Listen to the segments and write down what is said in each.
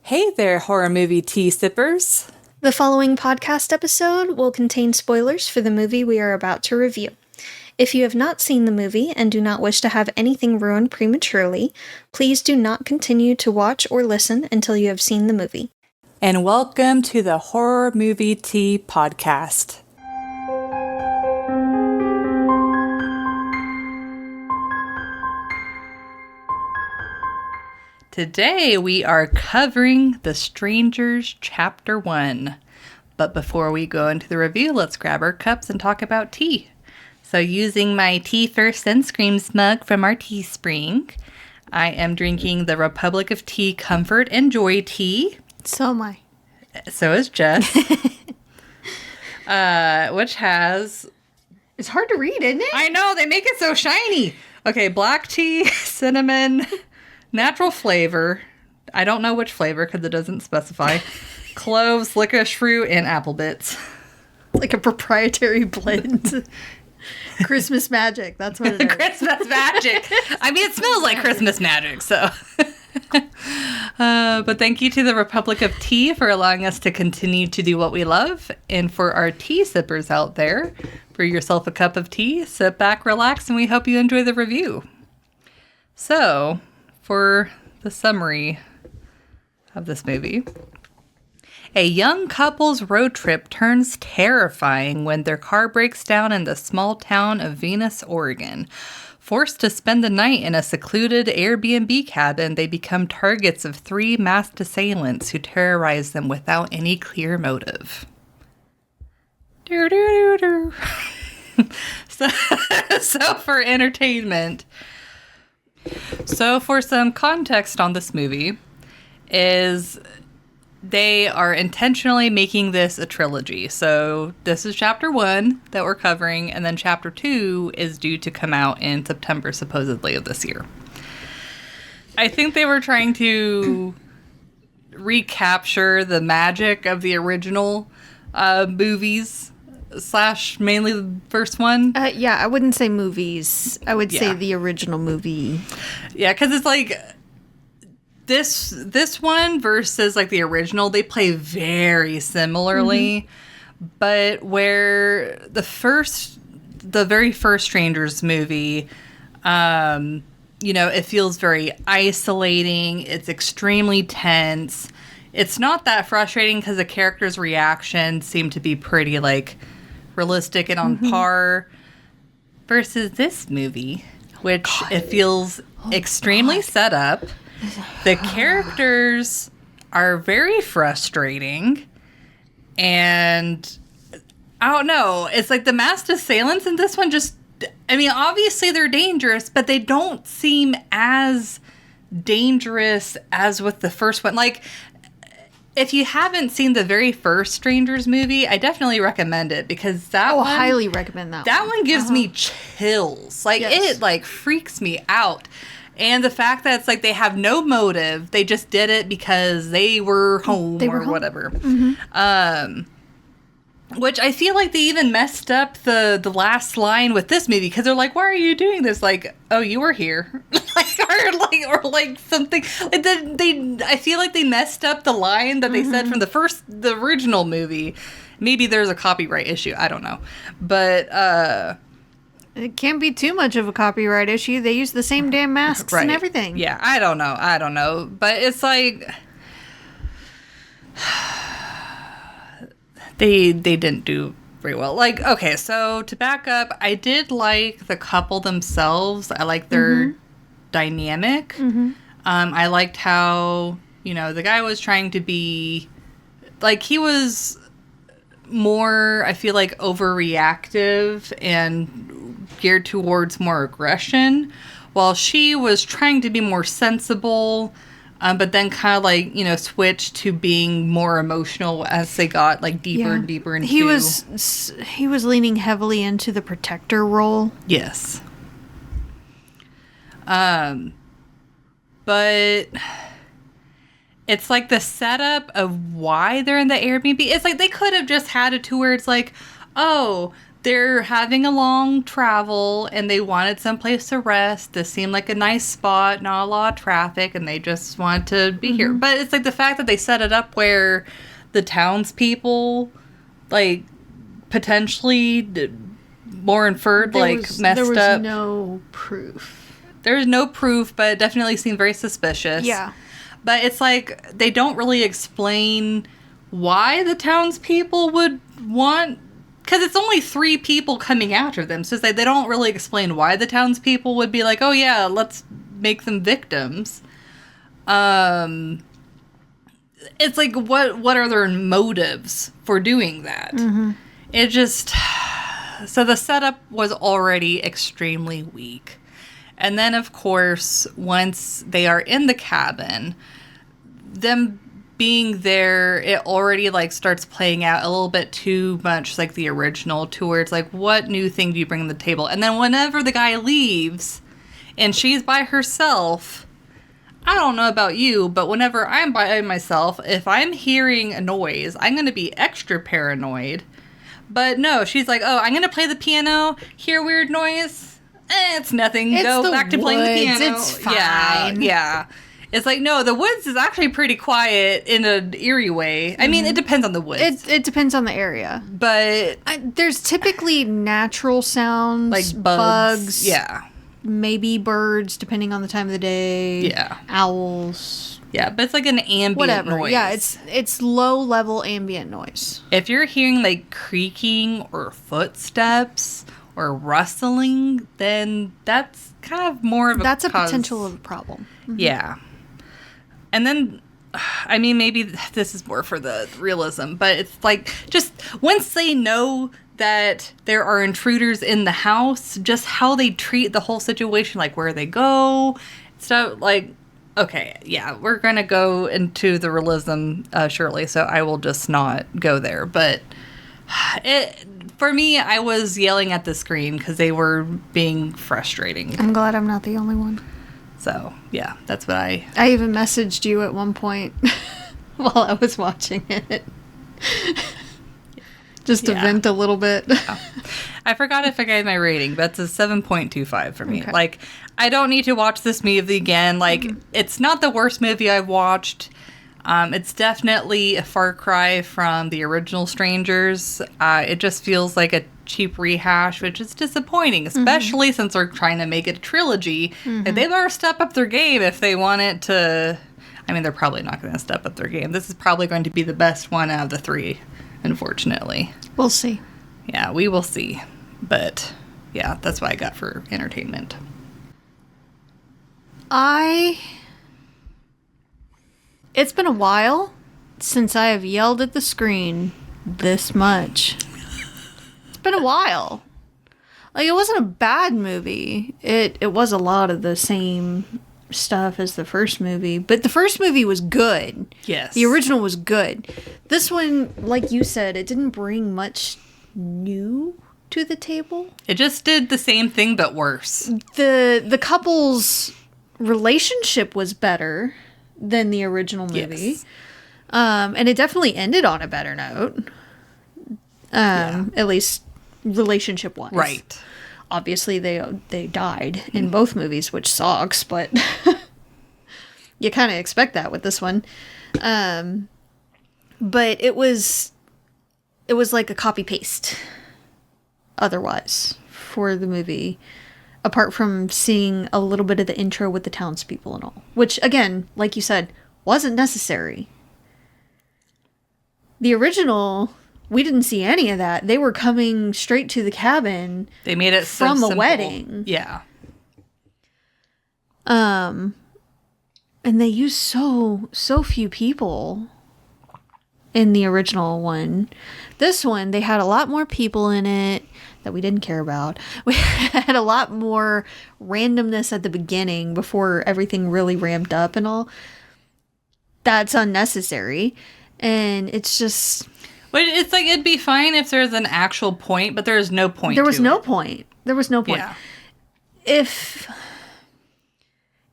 Hey there, horror movie tea sippers. The following podcast episode will contain spoilers for the movie we are about to review. If you have not seen the movie and do not wish to have anything ruined prematurely, please do not continue to watch or listen until you have seen the movie. And welcome to the Horror Movie Tea Podcast. Today we are covering The Strangers Chapter 1. But before we go into the review, let's grab our cups and talk about tea. So using my Tea First Sunscreams mug from our Teespring, I am drinking the Republic of Tea Comfort and Joy Tea. So am I. So is Jess. Which has... It's hard to read, isn't it? I know, they make it so shiny. Okay, black tea, cinnamon... Natural flavor. I don't know which flavor because it doesn't specify. Cloves, licorice fruit, and apple bits. Like a proprietary blend. Christmas magic. That's what it is. Christmas magic. I mean, it smells like Christmas magic, so. But thank you to the Republic of Tea for allowing us to continue to do what we love. And for our tea sippers out there, brew yourself a cup of tea, sit back, relax, and we hope you enjoy the review. So... For the summary of this movie, a young couple's road trip turns terrifying when their car breaks down in the small town of Venus, Oregon. Forced to spend the night in a secluded Airbnb cabin, they become targets of 3 masked assailants who terrorize them without any clear motive. So for entertainment... So for some context on this movie, is they are intentionally making this a trilogy. So this is chapter 1 that we're covering, and then chapter 2 is due to come out in September, supposedly, of this year. I think they were trying to recapture the magic of the original movies. / mainly the first one. Yeah, I wouldn't say movies. I would say the original movie. Yeah, because it's like this one versus like the original, they play very similarly. Mm-hmm. But where the very first Strangers movie, it feels very isolating. It's extremely tense. It's not that frustrating because the characters' reactions seem to be pretty like realistic and on par, versus this movie, which it feels extremely set up. The characters are very frustrating, and I don't know. It's like the masked assailants in this one obviously they're dangerous, but they don't seem as dangerous as with the first one. Like, if you haven't seen the very first Strangers movie, I definitely recommend it because that one... highly recommend that one. That one gives me chills. Like, It, like, freaks me out. And the fact that it's like they have no motive. They just did it because they were home whatever. Mm-hmm. Which I feel like they even messed up the last line with this movie because they're like, "Why are you doing this?" Like, "Oh, you were here," or something. Like I feel like they messed up the line that they said from the original movie. Maybe there's a copyright issue. I don't know, but it can't be too much of a copyright issue. They use the same damn masks and everything. Yeah, I don't know, but it's like. They didn't do very well. Like, okay, so to back up, I did like the couple themselves. I like their dynamic. Mm-hmm. I liked how, the guy was trying to be, like, he was more, I feel like, overreactive and geared towards more aggression, while she was trying to be more sensible. But then kind of like, switched to being more emotional as they got like deeper and deeper into... He was leaning heavily into the protector role. Yes. But it's like the setup of why they're in the Airbnb. It's like they could have just had it to where it's like, oh, they're having a long travel and they wanted someplace to rest. This seemed like a nice spot, not a lot of traffic, and they just wanted to be here. But it's like the fact that they set it up where the townspeople, like, potentially more inferred, messed up. There was no proof. There was no proof, but it definitely seemed very suspicious. Yeah. But it's like they don't really explain why the townspeople would want... Because it's only 3 people coming after them. So it's like they don't really explain why the townspeople would be like, oh yeah, let's make them victims. It's like, what are their motives for doing that? It just... So the setup was already extremely weak. And then, of course, once they are in the cabin, them being there, it already, like, starts playing out a little bit too much like the original, to where it's like, what new thing do you bring to the table? And then whenever the guy leaves and she's by herself, I don't know about you, but whenever I'm by myself, if I'm hearing a noise, I'm going to be extra paranoid. But no, she's like, oh, I'm going to play the piano, hear weird noise. It's nothing. Go back to playing the piano. It's fine. Yeah. It's like, no, the woods is actually pretty quiet in an eerie way. I mean, it depends on the woods. It depends on the area. But There's typically natural sounds. Like bugs. Yeah. Maybe birds, depending on the time of the day. Yeah. Owls. Yeah, but it's like an ambient noise. Yeah, it's low-level ambient noise. If you're hearing, like, creaking or footsteps or rustling, then that's kind of more of a That's a potential of a problem. Yeah. And then, I mean, maybe this is more for the realism, but it's like, just once they know that there are intruders in the house, just how they treat the whole situation, like where they go, stuff, like, okay, yeah, we're going to go into the realism shortly, so I will just not go there. But for me, I was yelling at the screen because they were being frustrating. I'm glad I'm not the only one. So, yeah, that's what I even messaged you at one point while I was watching it. Just to vent a little bit. I forgot if I gave my rating, but it's a 7.25 for me. Okay. Like, I don't need to watch this movie again. Like, it's not the worst movie I've watched. It's definitely a far cry from the original Strangers. It just feels like a cheap rehash, which is disappointing, especially since they're trying to make it a trilogy. And they better step up their game if they want it to... I mean, they're probably not going to step up their game. This is probably going to be the best one out of the 3, unfortunately. We'll see. Yeah, we will see. But, yeah, that's what I got for entertainment. It's been a while since I have yelled at the screen this much. It's been a while. Like, it wasn't a bad movie. It was a lot of the same stuff as the first movie, but the first movie was good. Yes. The original was good. This one, like you said, it didn't bring much new to the table. It just did the same thing, but worse. The couple's relationship was better than the original movie. Yes. And it definitely ended on a better note. At least relationship-wise. Right. Obviously, they died in both movies, which sucks, but you kind of expect that with this one. But it was like a copy-paste otherwise for the movie, apart from seeing a little bit of the intro with the townspeople and all, which, again, like you said, wasn't necessary. The original... We didn't see any of that. They were coming straight to the cabin. They made it from so a simple. wedding. Yeah. And they used so few people in the original one. This one, they had a lot more people in it that we didn't care about. We had a lot more randomness at the beginning before everything really ramped up and all. That's unnecessary. And it's just... But it's like, it'd be fine if there's an actual point, but there's no point. There was no point. There was no point. Yeah.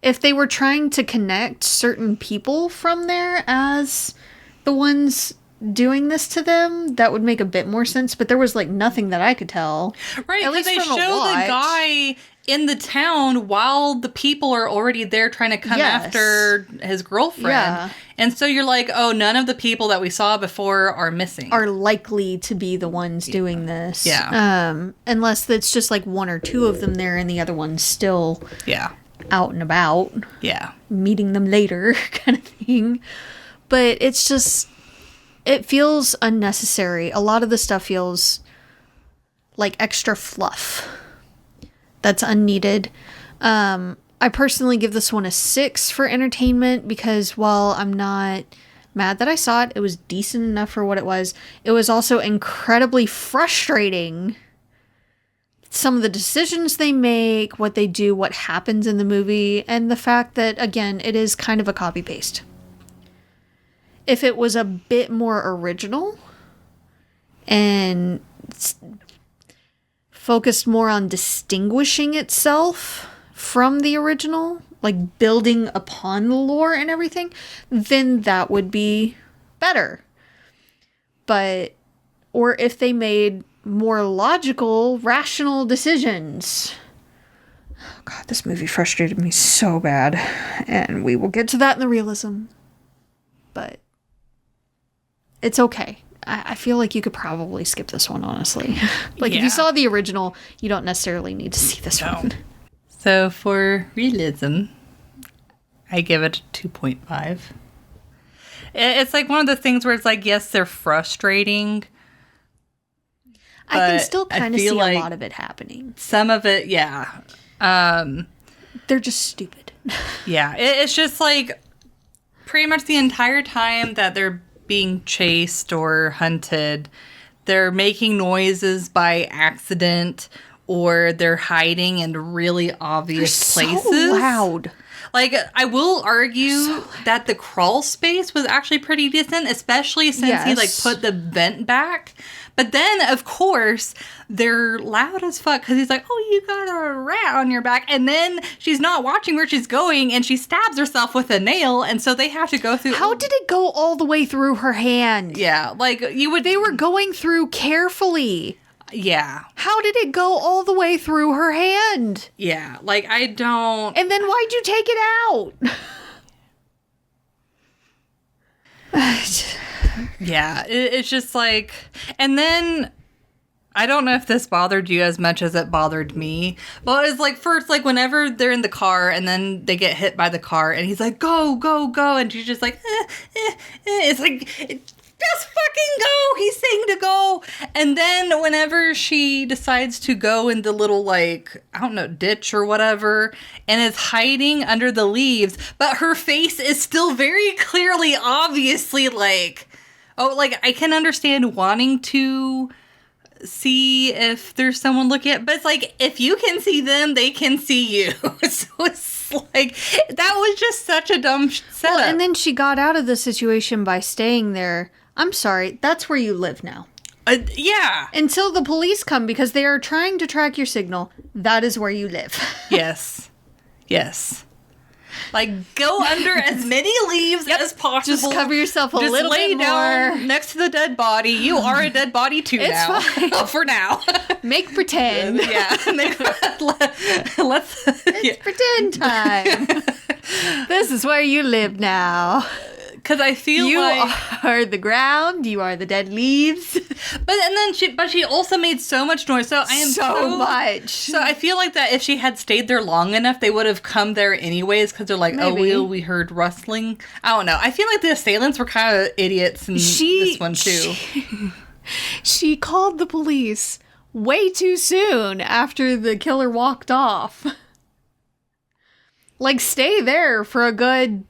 If they were trying to connect certain people from there as the ones doing this to them, that would make a bit more sense. But there was like nothing that I could tell. Right, because they show the guy in the town while the people are already there trying to come after his girlfriend. Yeah. And so you're like, oh, none of the people that we saw before are missing. Are likely to be the ones doing this. Yeah. Unless it's just like one or two of them there and the other one's still out and about. Yeah. Meeting them later kind of thing. But it's just, it feels unnecessary. A lot of the stuff feels like extra fluff. That's unneeded. I personally give this one a 6 for entertainment because while I'm not mad that I saw it, it was decent enough for what it was. It was also incredibly frustrating. Some of the decisions they make, what they do, what happens in the movie, and the fact that, again, it is kind of a copy-paste. If it was a bit more original and focused more on distinguishing itself from the original, like building upon the lore and everything, then that would be better. But, or if they made more logical, rational decisions. Oh God, this movie frustrated me so bad. And we will get to that in the realism. But it's okay. I feel like you could probably skip this one, honestly. Like, if you saw the original, you don't necessarily need to see this one. So, for realism, I give it a 2.5. It's like one of the things where it's like, yes, they're frustrating. I can still kind of see like a lot of it happening. Some of it, they're just stupid. Yeah, it's just like pretty much the entire time that they're being chased or hunted, they're making noises by accident or they're hiding in really obvious places. So loud. Like, I will argue that the crawl space was actually pretty decent, especially since he, like, put the vent back. But then, of course, they're loud as fuck because he's like, oh, you got a rat on your back. And then she's not watching where she's going and she stabs herself with a nail. And so they have to go through. How did it go all the way through her hand? Yeah, like, you would. They were going through carefully. Yeah. How did it go all the way through her hand? Yeah, like, I don't... And then why'd you take it out? Yeah, it's just like... And then... I don't know if this bothered you as much as it bothered me. But it's like, first, like, whenever they're in the car and then they get hit by the car and he's like, go, go, go. And she's just like, It's like... Just fucking go! He's saying to go! And then whenever she decides to go in the little, like, I don't know, ditch or whatever, and is hiding under the leaves, but her face is still very clearly, obviously, like, oh, like, I can understand wanting to see if there's someone looking at, but it's like, if you can see them, they can see you. So it's like, that was just such a dumb setup. Well, and then she got out of the situation by staying there. I'm sorry, that's where you live now. Yeah. Until the police come because they are trying to track your signal, that is where you live. Yes. Yes. Like, go under as many leaves as possible. Just cover yourself a little bit more. Just lay down next to the dead body. You are a dead body too now. Fine. For now. Make pretend. Yeah. Let's pretend time. This is where you live now. Because I feel you like... are the ground, you are the dead leaves. But she also made so much noise. So I am so much. So I feel like that if she had stayed there long enough, they would have come there anyways. Because they're like, maybe. Oh, we heard rustling. I don't know. I feel like the assailants were kind of idiots in this one too. She called the police way too soon after the killer walked off. Like, stay there for a good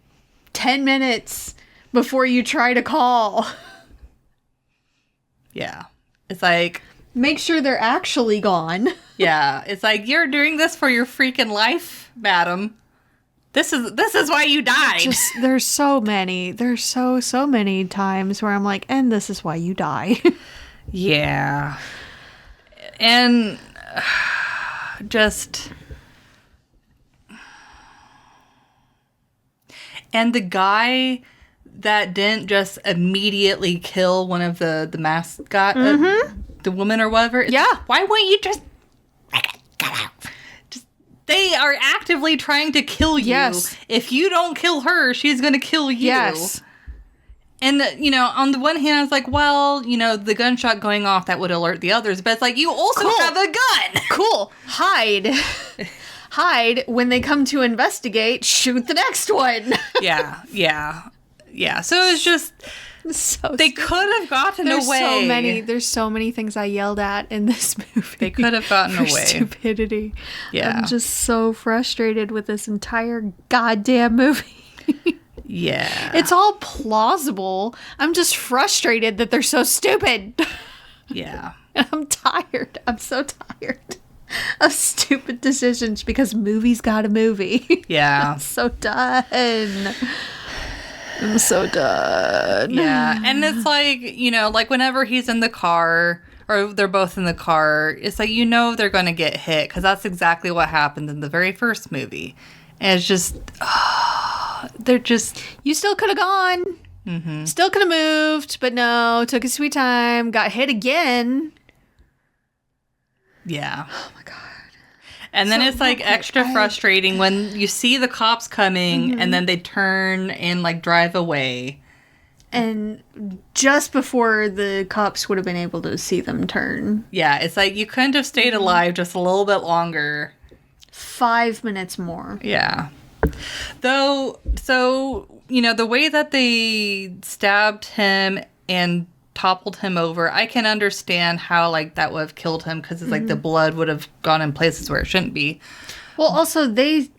10 minutes before you try to call. Yeah. It's like... Make sure they're actually gone. Yeah. It's like, you're doing this for your freaking life, madam. This is why you died. There's so many times where I'm like, and this is why you die. Yeah. And... just... And the guy that didn't just immediately kill one of the mascot, the woman or whatever. Yeah. Why wouldn't you just they are actively trying to kill you. Yes. If you don't kill her, she's going to kill you. Yes. And, on the one hand, I was like, well, the gunshot going off, that would alert the others. But it's like, you also have a gun. Cool. Hide. Hide. When they come to investigate, shoot the next one. Yeah. So it's just... they could have gotten away. There's so many things I yelled at in this movie. They could have gotten away. Stupidity. Yeah. I'm just so frustrated with this entire goddamn movie. Yeah. It's all plausible. I'm just frustrated that they're so stupid. Yeah. And I'm tired. I'm so tired of stupid decisions because movies got a movie. Yeah. I'm so done. I'm so done. Yeah. And it's like, like whenever he's in the car or they're both in the car, it's like, they're going to get hit because that's exactly what happened in the very first movie. And it's just, they're just... You still could have gone. Mm-hmm. Still could have moved, but no, took a sweet time, got hit again. Yeah. Oh my God. And then it's like extra frustrating when you see the cops coming and then they turn and like drive away. And just before the cops would have been able to see them turn. Yeah, it's like you couldn't have stayed alive just a little bit longer. 5 minutes more. Yeah. Though, so, the way that they stabbed him and toppled him over, I can understand how, like, that would have killed him because it's like the blood would have gone in places where it shouldn't be. Well, also, they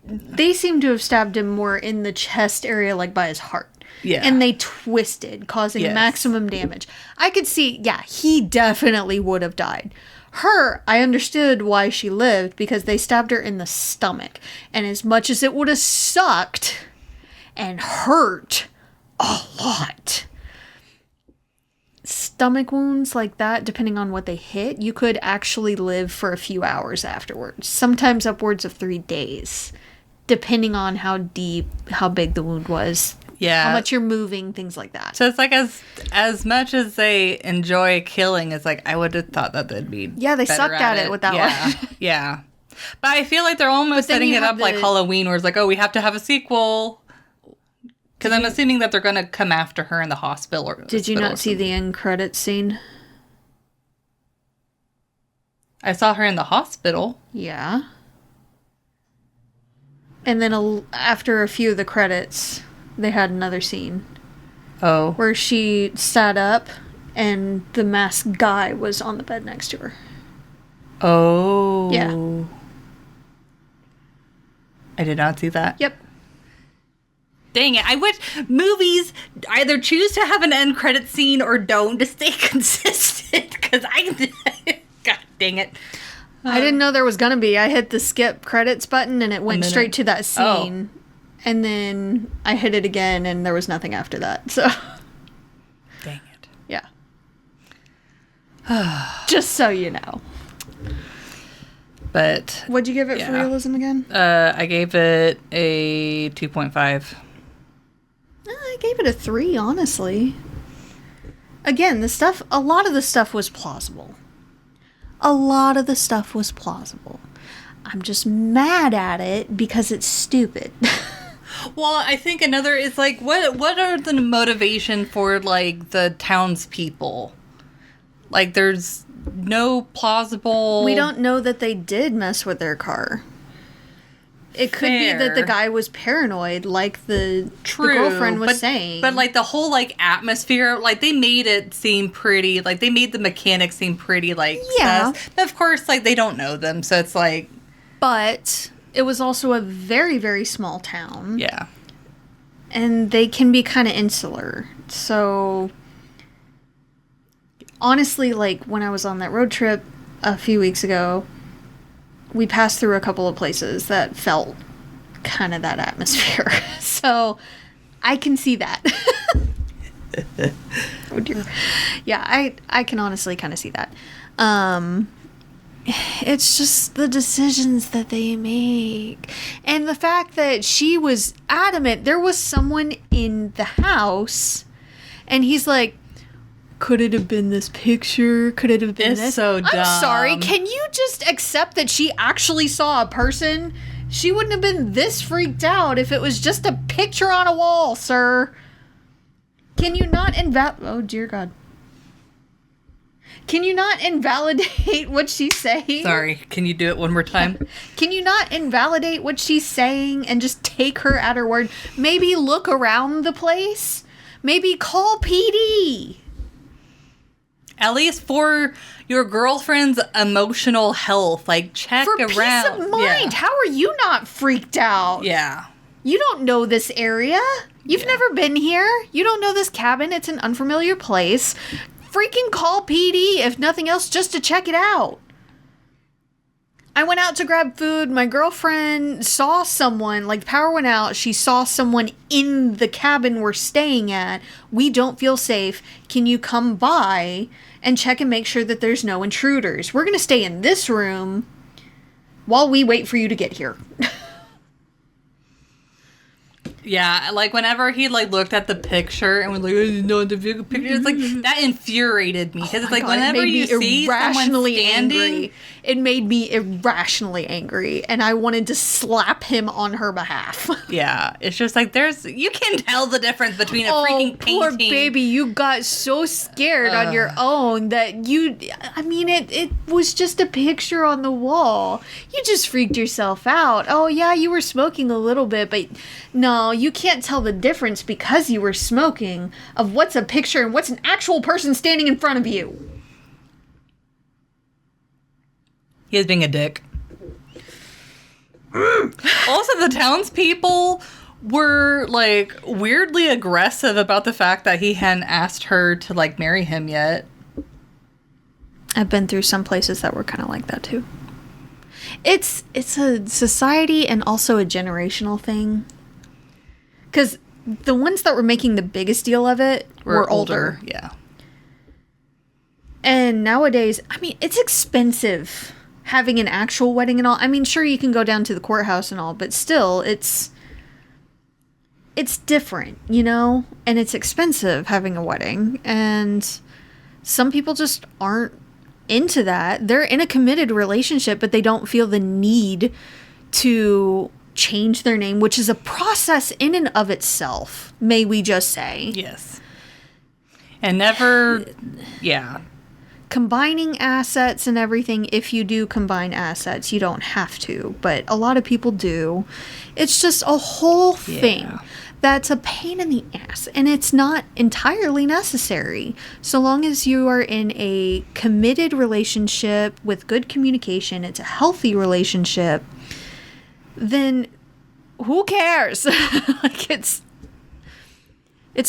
seem to have stabbed him more in the chest area, like by his heart. Yeah. And they twisted, causing maximum damage. I could see, he definitely would have died. Her, I understood why she lived because they stabbed her in the stomach. And as much as it would have sucked and hurt a lot, stomach wounds like that, depending on what they hit, you could actually live for a few hours afterwards. Sometimes upwards of 3 days, depending on how deep, how big the wound was. Yeah. How much you're moving, things like that. So it's like as much as they enjoy killing, it's like I would have thought that they'd be they sucked at it with that one. Yeah. But I feel like they're almost setting it up like Halloween where it's like, oh, we have to have a sequel. Because I'm assuming that they're going to come after her in the hospital. Did you not see the end credits scene? I saw her in the hospital. Yeah. And then after a few of the credits, they had another scene. Oh. Where she sat up and the masked guy was on the bed next to her. Oh. Yeah. I did not see that. Yep. Dang it. I wish movies either choose to have an end credit scene or don't to stay consistent. Because God dang it. I didn't know there was going to be. I hit the skip credits button and it went straight to that scene. Oh. And then I hit it again and there was nothing after that. So. Dang it. Yeah. Just so you know. But. What'd you give it for realism again? I gave it a 2.5. I gave it a 3, honestly. Again, a lot of the stuff was plausible. I'm just mad at it because it's stupid. Well, I think another is like, what are the motivation for, like, the townspeople? Like, there's no plausible... We don't know that they did mess with their car. It could be that the guy was paranoid, like the girlfriend was saying. But, like, the whole, like, atmosphere, like, they made it seem pretty, like, they made the mechanics seem pretty, like, sus. But, of course, like, they don't know them, so it's like... But it was also a very, very small town. Yeah. And they can be kind of insular. So, honestly, like, when I was on that road trip a few weeks ago, we passed through a couple of places that felt kind of that atmosphere. So, I can see that. Oh, dear. Yeah, I can honestly kind of see that. it's just the decisions that they make. And the fact that she was adamant there was someone in the house, and he's like, could it have been this picture? Could it have been It's this? so dumb. I'm sorry. Can you just accept that she actually saw a person? She wouldn't have been this freaked out if it was just a picture on a wall, sir. Can you not oh, dear God. Can you not invalidate what she's saying? Sorry, can you do it one more time? Can you not invalidate what she's saying and just take her at her word? Maybe look around the place. Maybe call PD. At least for your girlfriend's emotional health, like check For around. peace of mind. Yeah. How are you not freaked out? Yeah. You don't know this area. You've never been here. You don't know this cabin. It's an unfamiliar place. Freaking call PD, if nothing else, just to check it out. I went out to grab food. My girlfriend saw someone, like the power went out. She saw someone in the cabin we're staying at. We don't feel safe. Can you come by and check and make sure that there's no intruders? We're going to stay in this room while we wait for you to get here. Yeah, like whenever he like looked at the picture and was like, no, the picture, it's like that infuriated me because it's like whenever you see someone standing, angry. It made me irrationally angry, and I wanted to slap him on her behalf. Yeah, it's just like you can tell the difference between a freaking painting. Poor baby, you got so scared on your own that it was just a picture on the wall. You just freaked yourself out. Oh yeah, you were smoking a little bit, but no, you can't tell the difference because you were smoking of what's a picture and what's an actual person standing in front of you. He is being a dick. Also, the townspeople were like weirdly aggressive about the fact that he hadn't asked her to like marry him yet. I've been through some places that were kind of like that too. It's a society and also a generational thing. Because the ones that were making the biggest deal of it were older. Yeah. And nowadays, it's expensive having an actual wedding and all. Sure, you can go down to the courthouse and all, but still, it's different, and it's expensive having a wedding, and some people just aren't into that. They're in a committed relationship, but they don't feel the need to change their name, which is a process in and of itself, may we just say. Yes. And never, yeah. Combining assets and everything, if you do combine assets, you don't have to, but a lot of people do. It's just a whole thing that's a pain in the ass, and it's not entirely necessary. So long as you are in a committed relationship with good communication, it's a healthy relationship, then who cares? Like it's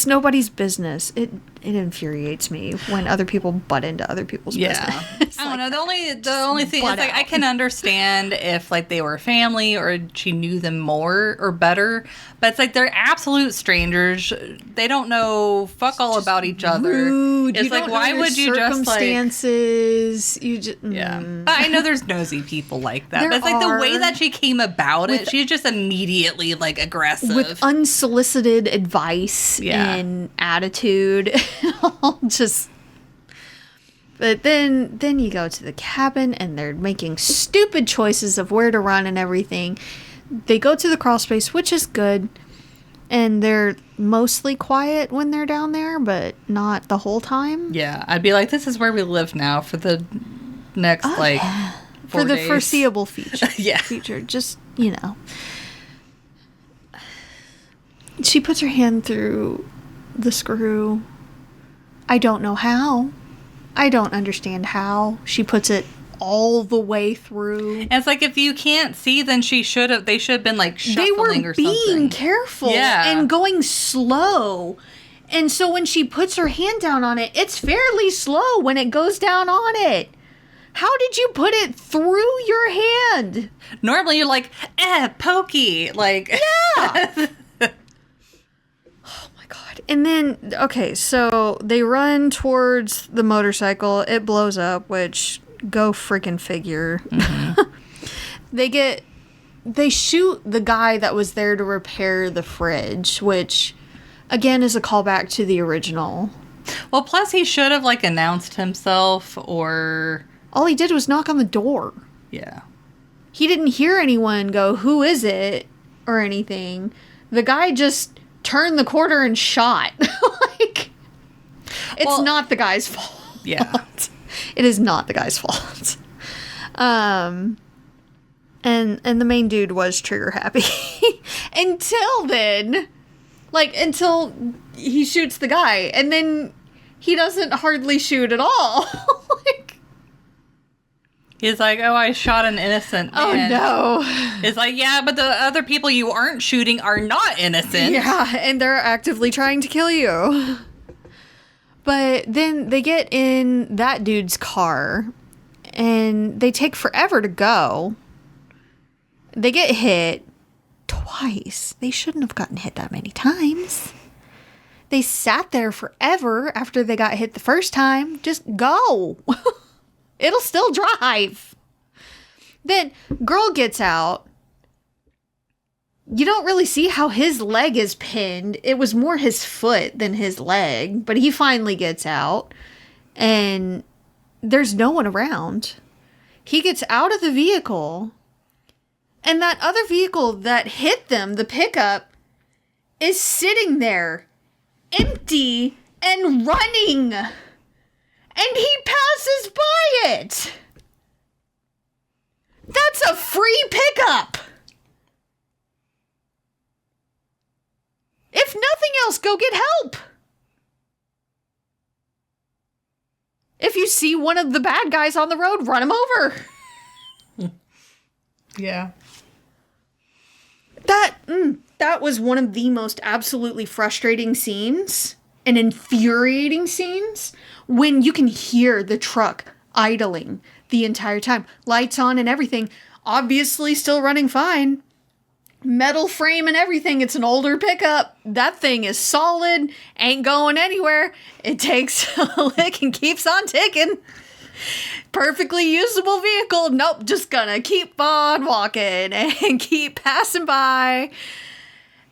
nobody's business. It infuriates me when other people butt into other people's business. I don't know. The only thing is like I can understand if like they were family or she knew them more or better, but it's like they're absolute strangers. They don't know fuck all about each other. Rude. It's you like don't why know would you just like circumstances? You just But I know there's nosy people like that. There But it's like the way are. that she came about it, she's just immediately like aggressive. with unsolicited advice and attitude. But then you go to the cabin and they're making stupid choices of where to run and everything. They go to the crawl space, which is good, and they're mostly quiet when they're down there, but not the whole time. Yeah, I'd be like, this is where we live now for the next 4 for the days. foreseeable future. Yeah. Future, just She puts her hand through the screw. I don't know how. I don't understand how. She puts it all the way through. And it's like, if you can't see, then they should have been like shuffling or something. They were being careful and going slow. And so when she puts her hand down on it, it's fairly slow when it goes down on it. How did you put it through your hand? Normally you're like, pokey. Like, yeah. God. And then, okay, so they run towards the motorcycle. It blows up, which Go freaking figure. Mm-hmm. They shoot the guy that was there to repair the fridge, which, again, is a callback to the original. Well, plus he should have, like, announced himself, or... All he did was knock on the door. Yeah. He didn't hear anyone go, who is it? Or anything. The guy just turned the corner and shot. Like, it's not the guy's fault. Yeah. It is not the guy's fault. And the main dude was trigger happy. Until then. Like, until he shoots the guy. And then he doesn't hardly shoot at all. Like, he's like, oh, I shot an innocent man. Oh, no. It's like, yeah, but the other people you aren't shooting are not innocent. Yeah, and they're actively trying to kill you. But then they get in that dude's car, and they take forever to go. They get hit twice. They shouldn't have gotten hit that many times. They sat there forever after they got hit the first time. Just go. It'll still drive. Then girl gets out. You don't really see how his leg is pinned. It was more his foot than his leg. But he finally gets out. And there's no one around. He gets out of the vehicle. And that other vehicle that hit them, the pickup, is sitting there. Empty and running. And he passes by it. That's a free pickup. If nothing else, go get help. If you see one of the bad guys on the road, run him over. Yeah. That was one of the most absolutely frustrating scenes and infuriating scenes when you can hear the truck idling the entire time. Lights on and everything. Obviously still running fine. Metal frame and everything. It's an older pickup. That thing is solid. Ain't going anywhere. It takes a lick and keeps on ticking. Perfectly usable vehicle. Nope, just gonna keep on walking and keep passing by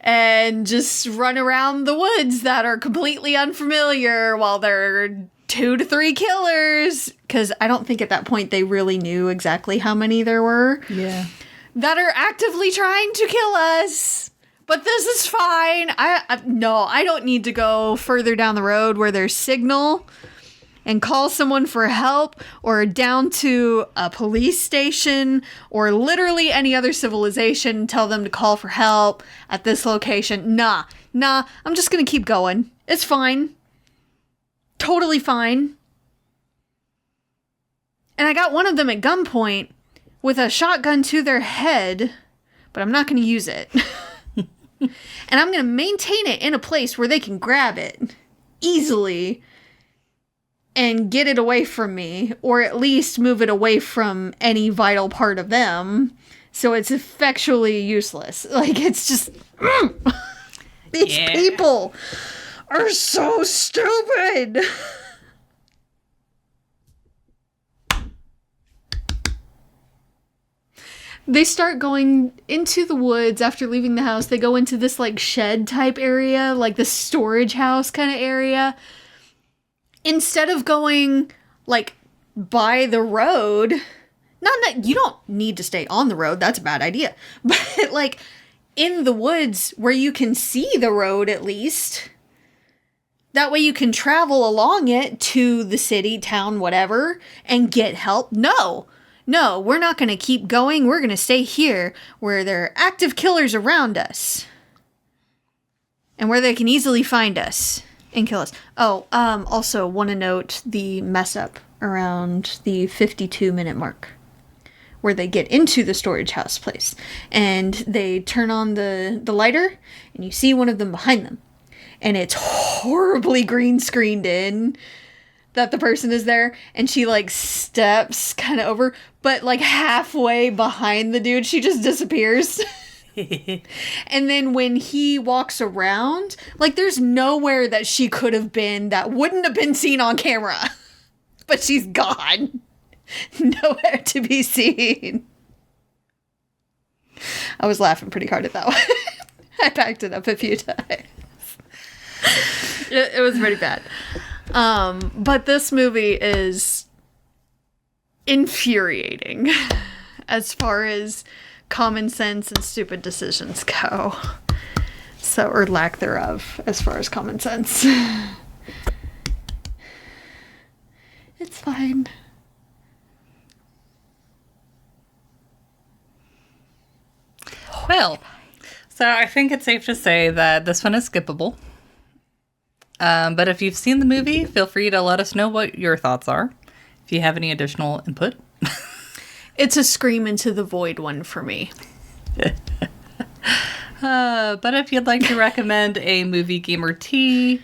and just run around the woods that are completely unfamiliar while there are 2 to 3 killers. Because I don't think at that point they really knew exactly how many there were. Yeah. That are actively trying to kill us. But this is fine. I don't need to go further down the road where there's signal and call someone for help, or down to a police station, or literally any other civilization and tell them to call for help at this location. Nah, I'm just gonna keep going. It's fine. Totally fine. And I got one of them at gunpoint with a shotgun to their head, but I'm not gonna use it. And I'm gonna maintain it in a place where they can grab it easily and get it away from me, or at least move it away from any vital part of them, so it's effectually useless. Like, it's just... These people are so stupid! They start going into the woods after leaving the house. They go into this, like, shed-type area, like the storage house kind of area. Instead of going, like, by the road, not that you don't need to stay on the road, that's a bad idea, but, like, in the woods where you can see the road at least, that way you can travel along it to the city, town, whatever, and get help. No, we're not going to keep going, we're going to stay here where there are active killers around us, and where they can easily find us and kill us. Oh, also want to note the mess up around the 52-minute mark where they get into the storage house place and they turn on the lighter and you see one of them behind them and it's horribly green screened in that the person is there, and she like steps kind of over, but like halfway behind the dude she just disappears. And then when he walks around, like, there's nowhere that she could have been that wouldn't have been seen on camera. But she's gone. Nowhere to be seen. I was laughing pretty hard at that one. I backed it up a few times. It was pretty bad. But this movie is infuriating as far as common sense and stupid decisions go. So, or lack thereof, as far as common sense. It's fine. Well, so I think it's safe to say that this one is skippable. But if you've seen the movie, feel free to let us know what your thoughts are. If you have any additional input. It's a scream into the void one for me. But if you'd like to recommend a movie, game, or tea,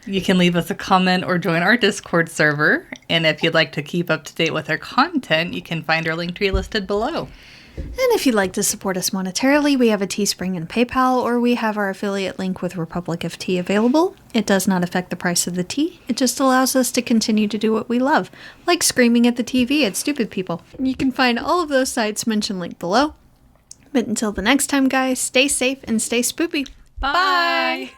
you can leave us a comment or join our Discord server. And if you'd like to keep up to date with our content, you can find our link tree listed below. And if you'd like to support us monetarily, we have a Teespring and PayPal, or we have our affiliate link with Republic of Tea available. It does not affect the price of the tea. It just allows us to continue to do what we love, like screaming at the TV at stupid people. You can find all of those sites mentioned linked below. But until the next time, guys, stay safe and stay spoopy. Bye.